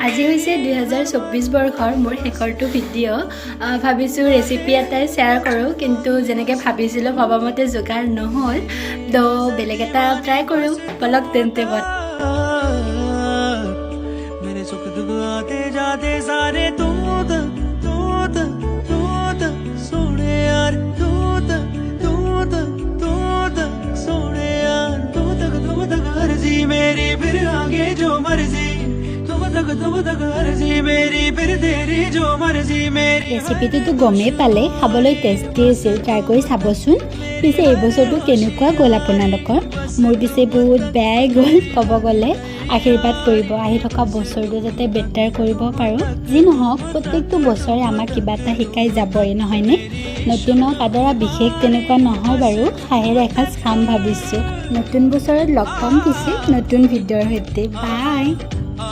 আজি হৈছে 2024 বৰ্ষৰ মোৰ শেষৰটো ভিডিঅ' ভাবিছোঁ ৰেচিপি এটাই শ্বেয়াৰ কৰোঁ, কিন্তু যেনেকৈ ভাবিছিলোঁ ভবামতে যোগাৰ নহ'ল, তো বেলেগ এটা ট্ৰাই কৰোঁ। বলক তেন্তে ৰেচিপিটোতো গমেই পালে, খাবলৈ টেষ্টি আছিল, ট্ৰাই কৰি চাবচোন। পিছে এই বছৰটো কেনেকুৱা গ'ল আপোনালোকৰ? মোৰ পিছে বহুত বেয়াই গ'ল ক'ব গ'লে। আশীৰ্বাদ কৰিব আহি থকা বছৰটো যাতে বেটাৰ কৰিব পাৰোঁ। যি নহওক, প্ৰত্যেকটো বছৰে আমাক কিবা এটা শিকাই যাবই, নহয়নে? নতুনক আদৰা বিশেষ তেনেকুৱা নহয় বাৰু, হাঁহেৰে এসাঁজ খাম ভাবিছোঁ। নতুন বছৰত লগ পাম পিছে নতুন ভিডিঅ'ৰ সৈতে। বাই।